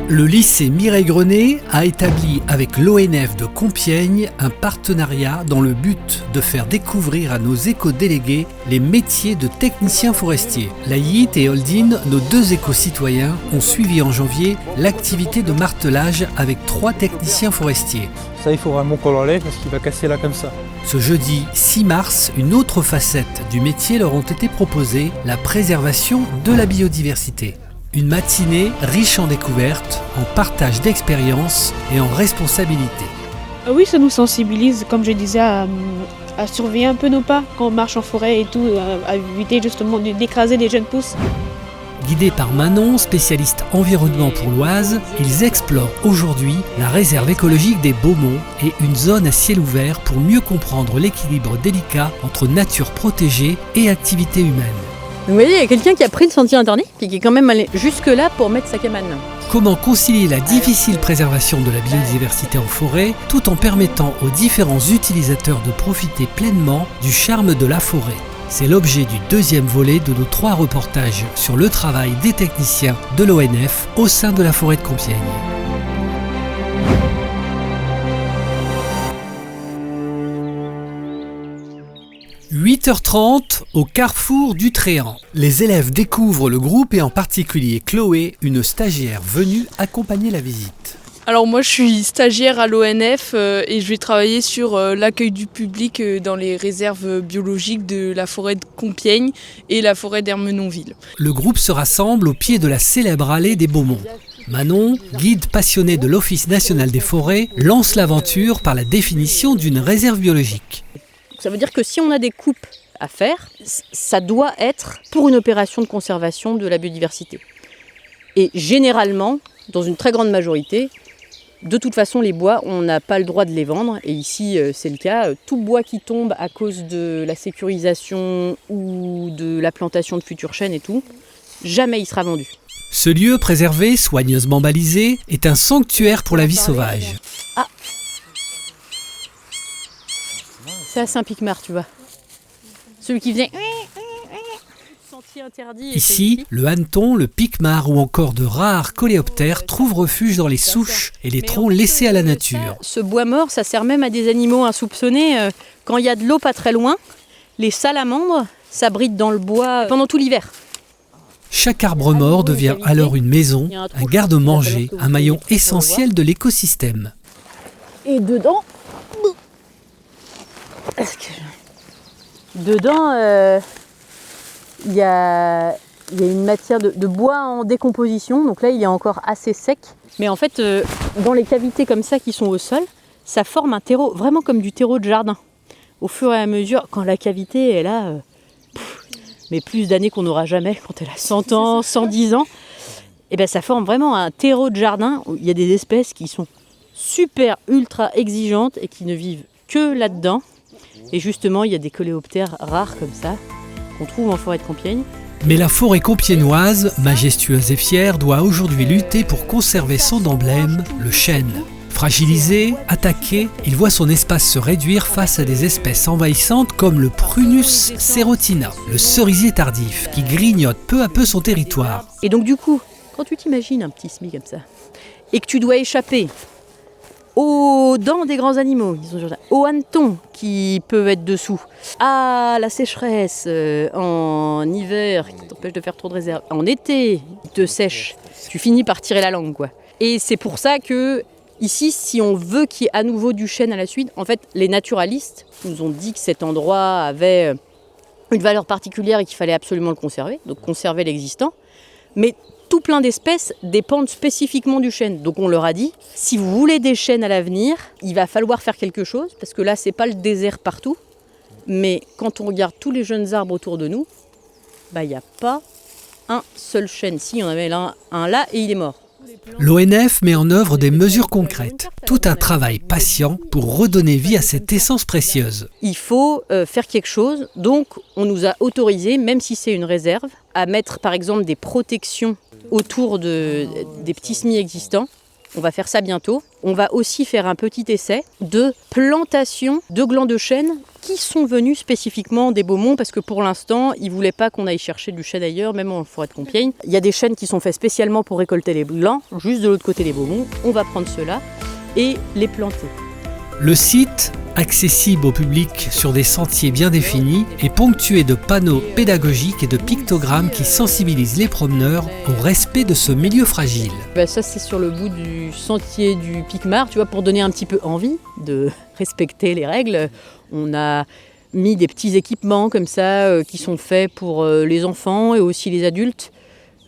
Le lycée Mireille-Grenet a établi avec l'ONF de Compiègne un partenariat dans le but de faire découvrir à nos éco-délégués les métiers de techniciens forestiers. Laït et Holdine, nos deux éco-citoyens, ont suivi en janvier l'activité de martelage avec 3 techniciens forestiers. Ça, il faut vraiment qu'on l'enlève parce qu'il va casser là comme ça. Ce jeudi 6 mars, une autre facette du métier leur ont été proposées, la préservation de la biodiversité. Une matinée riche en découvertes, en partage d'expériences et en responsabilité. Oui, ça nous sensibilise, comme je disais, à surveiller un peu nos pas quand on marche en forêt et tout, à éviter justement d'écraser les jeunes pousses. Guidés par Manon, spécialiste environnement pour l'Oise, ils explorent aujourd'hui la réserve écologique des Beaumonts et une zone à ciel ouvert pour mieux comprendre l'équilibre délicat entre nature protégée et activité humaine. Donc vous voyez, il y a quelqu'un qui a pris le sentier interdit et qui est quand même allé jusque-là pour mettre sa cabane. Comment concilier la difficile préservation de la biodiversité en forêt tout en permettant aux différents utilisateurs de profiter pleinement du charme de la forêt? C'est l'objet du deuxième volet de nos 3 reportages sur le travail des techniciens de l'ONF au sein de la forêt de Compiègne. 8h30 au carrefour du Tréant. Les élèves découvrent le groupe et en particulier Chloé, une stagiaire venue accompagner la visite. Alors moi je suis stagiaire à l'ONF et je vais travailler sur l'accueil du public dans les réserves biologiques de la forêt de Compiègne et la forêt d'Ermenonville. Le groupe se rassemble au pied de la célèbre allée des Beaumonts. Manon, guide passionnée de l'Office national des forêts, lance l'aventure par la définition d'une réserve biologique. Ça veut dire que si on a des coupes à faire, ça doit être pour une opération de conservation de la biodiversité. Et généralement, dans une très grande majorité, de toute façon, les bois, on n'a pas le droit de les vendre. Et ici, c'est le cas. Tout bois qui tombe à cause de la sécurisation ou de la plantation de futures chênes et tout, jamais il sera vendu. Ce lieu préservé, soigneusement balisé, est un sanctuaire pour la vie sauvage. Ah, c'est à Saint-Picmar, tu vois. Celui qui vient... Ici, le hanneton, le piquemar ou encore de rares coléoptères trouvent refuge dans les souches et les troncs laissés à la nature. Ce bois mort, ça sert même à des animaux insoupçonnés. Quand il y a de l'eau pas très loin, les salamandres s'abritent dans le bois pendant tout l'hiver. Chaque arbre mort devient alors une maison, un garde-manger, un maillon essentiel de l'écosystème. Et dedans... il y a une matière de bois en décomposition, donc là il est encore assez sec. Mais en fait, dans les cavités comme ça qui sont au sol, ça forme un terreau, vraiment comme du terreau de jardin. Au fur et à mesure, quand la cavité est là, mais plus d'années qu'on n'aura jamais, quand elle a 100 ans, 110 ans, et ben ça forme vraiment un terreau de jardin où il y a des espèces qui sont super ultra exigeantes et qui ne vivent que là-dedans. Et justement, il y a des coléoptères rares comme ça, qu'on trouve en forêt de Compiègne. Mais la forêt compiègnoise, majestueuse et fière, doit aujourd'hui lutter pour conserver son emblème, le chêne. Fragilisé, attaqué, il voit son espace se réduire face à des espèces envahissantes comme le Prunus serotina, le cerisier tardif, qui grignote peu à peu son territoire. Et donc du coup, quand tu t'imagines un petit semis comme ça, et que tu dois échapper aux dents des grands animaux, aux hannetons qui peuvent être dessous, à la sécheresse en hiver qui t'empêche de faire trop de réserve, en été qui te sèche, tu finis par tirer la langue, quoi. Et c'est pour ça que ici, si on veut qu'il y ait à nouveau du chêne à la suite, en fait, les naturalistes nous ont dit que cet endroit avait une valeur particulière et qu'il fallait absolument le conserver, donc conserver l'existant. Mais tout plein d'espèces dépendent spécifiquement du chêne. Donc on leur a dit, si vous voulez des chênes à l'avenir, il va falloir faire quelque chose, parce que là, c'est pas le désert partout. Mais quand on regarde tous les jeunes arbres autour de nous, il n'y a pas un seul chêne. Si, il y en avait un là et il est mort. L'ONF met en œuvre des mesures concrètes, tout un travail patient pour redonner vie à cette essence précieuse. Il faut faire quelque chose, donc on nous a autorisé, même si c'est une réserve, à mettre par exemple des protections autour des petits semis existants On va faire ça bientôt. On va aussi faire un petit essai de plantation de glands de chêne qui sont venus spécifiquement des Beaumont parce que pour l'instant, ils ne voulaient pas qu'on aille chercher du chêne ailleurs, même en forêt de Compiègne. Il y a des chênes qui sont faits spécialement pour récolter les glands, juste de l'autre côté des Beaumont. On va prendre ceux-là et les planter. Le site, accessible au public sur des sentiers bien définis, est ponctué de panneaux pédagogiques et de pictogrammes qui sensibilisent les promeneurs au respect de ce milieu fragile. Ça, c'est sur le bout du sentier du Picmar, tu vois, pour donner un petit peu envie de respecter les règles. On a mis des petits équipements comme ça qui sont faits pour les enfants et aussi les adultes.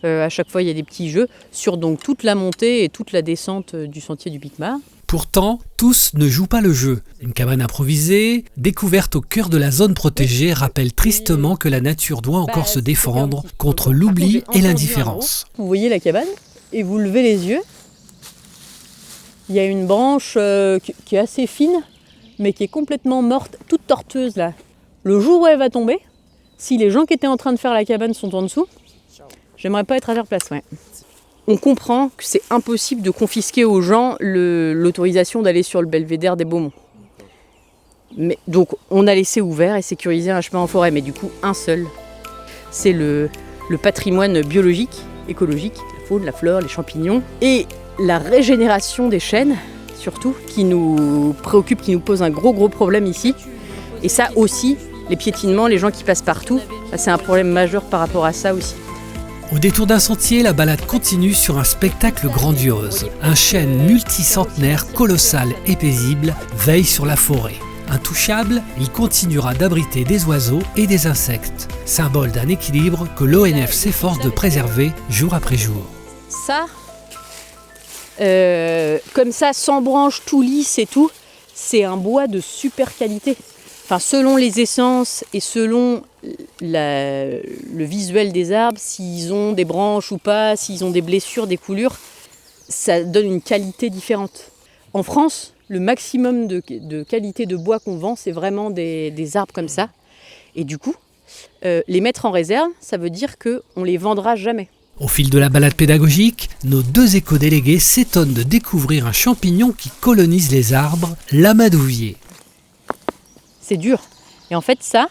À chaque fois, il y a des petits jeux sur donc toute la montée et toute la descente du sentier du Picmar. Pourtant, tous ne jouent pas le jeu. Une cabane improvisée, découverte au cœur de la zone protégée, rappelle tristement que la nature doit encore se défendre contre l'oubli et l'indifférence. Vous voyez la cabane et vous levez les yeux. Il y a une branche qui est assez fine, mais qui est complètement morte, toute tortueuse là. Le jour où elle va tomber, si les gens qui étaient en train de faire la cabane sont en dessous, j'aimerais pas être à leur place, ouais. On comprend que c'est impossible de confisquer aux gens l'autorisation d'aller sur le belvédère des Beaumont. Mais, donc on a laissé ouvert et sécurisé un chemin en forêt, mais du coup un seul. C'est le patrimoine biologique, écologique, la faune, la flore, les champignons et la régénération des chênes, surtout, qui nous préoccupe, qui nous pose un gros problème ici. Et ça aussi, les piétinements, les gens qui passent partout, c'est un problème majeur par rapport à ça aussi. Au détour d'un sentier, la balade continue sur un spectacle grandiose. Un chêne multicentenaire, colossal et paisible, veille sur la forêt. Intouchable, il continuera d'abriter des oiseaux et des insectes, symbole d'un équilibre que l'ONF s'efforce de préserver jour après jour. Ça, comme ça, sans branches, tout lisse et tout, c'est un bois de super qualité. Enfin, selon les essences et selon le visuel des arbres, s'ils ont des branches ou pas, s'ils ont des blessures, des coulures, ça donne une qualité différente. En France, le maximum de qualité de bois qu'on vend, c'est vraiment des arbres comme ça. Et du coup, les mettre en réserve, ça veut dire qu'on ne les vendra jamais. Au fil de la balade pédagogique, nos deux éco-délégués s'étonnent de découvrir un champignon qui colonise les arbres, l'amadouvier. C'est dur. Et en fait, ça,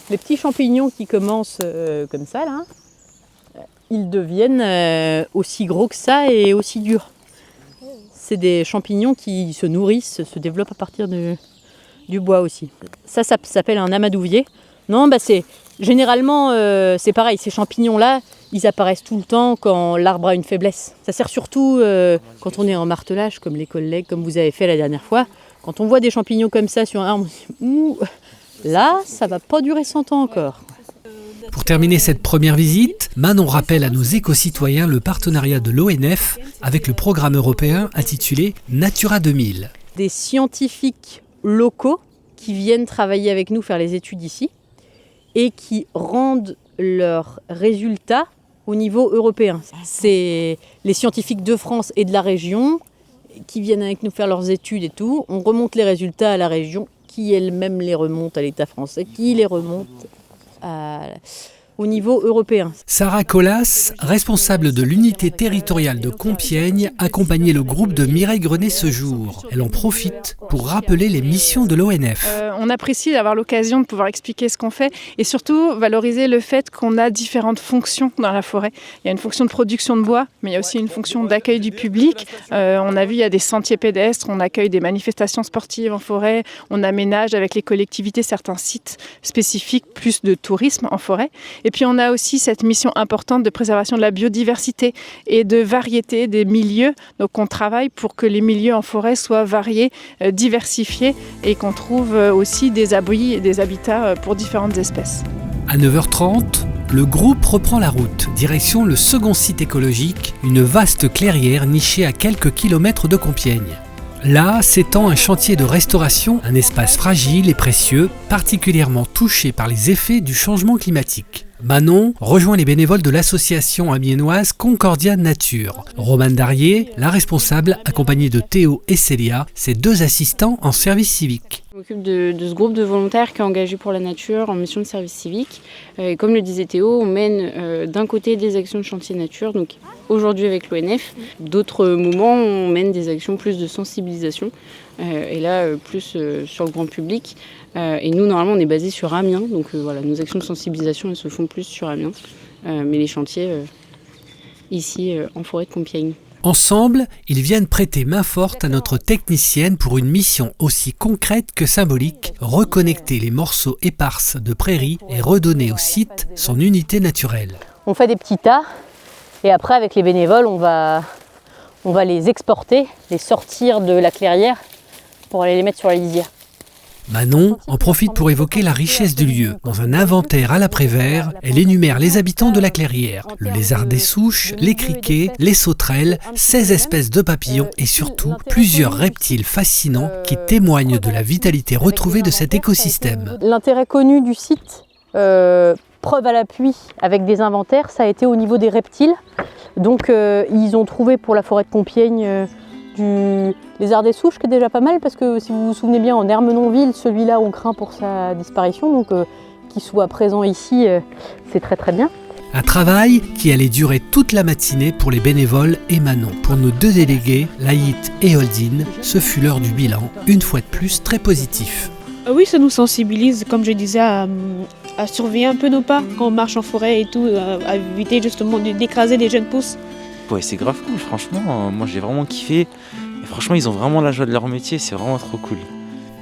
les petits champignons qui commencent comme ça, là, ils deviennent aussi gros que ça et aussi durs. C'est des champignons qui se nourrissent, se développent à partir du bois aussi. Ça s'appelle un amadouvier. Non, c'est généralement, c'est pareil, ces champignons-là, ils apparaissent tout le temps quand l'arbre a une faiblesse. Ça sert surtout quand on est en martelage, comme les collègues, comme vous avez fait la dernière fois. Quand on voit des champignons comme ça sur un arbre, là, ça va pas durer 100 ans encore. Pour terminer cette première visite, Manon rappelle à nos éco-citoyens le partenariat de l'ONF avec le programme européen intitulé Natura 2000. Des scientifiques locaux qui viennent travailler avec nous, faire les études ici, et qui rendent leurs résultats au niveau européen. C'est les scientifiques de France et de la région qui viennent avec nous faire leurs études et tout. On remonte les résultats à la région, qui elle-même les remonte à l'État français, qui les remonte au niveau européen. Sarah Collas, responsable de l'unité territoriale de Compiègne, accompagnait le groupe de Mireille Grenet ce jour. Elle en profite pour rappeler les missions de l'ONF. On apprécie d'avoir l'occasion de pouvoir expliquer ce qu'on fait et surtout valoriser le fait qu'on a différentes fonctions dans la forêt. Il y a une fonction de production de bois, mais il y a aussi une fonction d'accueil du public. On a vu, il y a des sentiers pédestres, on accueille des manifestations sportives en forêt, on aménage avec les collectivités certains sites spécifiques, plus de tourisme en forêt. Et puis on a aussi cette mission importante de préservation de la biodiversité et de variété des milieux. Donc on travaille pour que les milieux en forêt soient variés, diversifiés et qu'on trouve aussi des abris et des habitats pour différentes espèces. À 9h30, le groupe reprend la route, direction le second site écologique, une vaste clairière nichée à quelques kilomètres de Compiègne. Là s'étend un chantier de restauration, un espace fragile et précieux, particulièrement touché par les effets du changement climatique. Manon rejoint les bénévoles de l'association amiénoise Concordia Nature. Romane Darier, la responsable, accompagnée de Théo et Célia, ses deux assistants en service civique. Je m'occupe de ce groupe de volontaires qui est engagé pour la nature en mission de service civique. Et comme le disait Théo, on mène d'un côté des actions de chantier nature, donc aujourd'hui avec l'ONF. D'autres moments, on mène des actions plus de sensibilisation, et là plus sur le grand public. Et nous, normalement, on est basé sur Amiens, donc voilà, nos actions de sensibilisation, elles se font plus sur Amiens. Mais les chantiers, ici, en forêt de Compiègne. Ensemble, ils viennent prêter main forte à notre technicienne pour une mission aussi concrète que symbolique, reconnecter les morceaux épars de prairie et redonner au site son unité naturelle. On fait des petits tas et après avec les bénévoles on va les exporter, les sortir de la clairière pour aller les mettre sur la lisière. Manon en profite pour évoquer la richesse du lieu. Dans un inventaire à l'après-vert, elle énumère les habitants de la clairière. Le lézard des souches, les criquets, les sauterelles, 16 espèces de papillons et surtout plusieurs reptiles fascinants qui témoignent de la vitalité retrouvée de cet écosystème. L'intérêt connu du site, preuve à l'appui avec des inventaires, ça a été au niveau des reptiles. Donc ils ont trouvé pour la forêt de Compiègne du lézard des souches qui est déjà pas mal parce que si vous vous souvenez bien en Ermenonville, celui-là on craint pour sa disparition, donc qu'il soit présent ici c'est très très bien. Un travail qui allait durer toute la matinée pour les bénévoles et Manon. Pour nos deux délégués, Laït et Holdine, ce fut l'heure du bilan, une fois de plus très positif. Oui, ça nous sensibilise, comme je disais, à surveiller un peu nos pas quand on marche en forêt et tout, à éviter justement d'écraser des jeunes pousses. Ouais, c'est grave cool, franchement, moi j'ai vraiment kiffé. Et franchement, ils ont vraiment la joie de leur métier, c'est vraiment trop cool.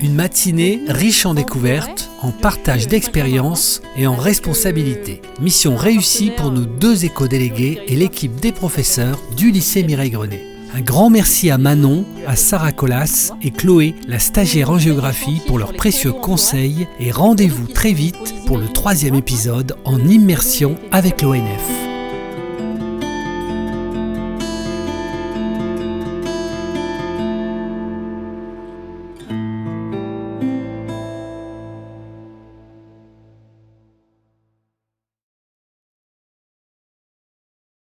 Une matinée riche en découvertes, en partage d'expériences et en responsabilités. Mission réussie pour nos deux éco-délégués et l'équipe des professeurs du lycée Mireille-Grenet. Un grand merci à Manon, à Sarah Colas et Chloé, la stagiaire en géographie, pour leurs précieux conseils et rendez-vous très vite pour le 3e épisode en immersion avec l'ONF.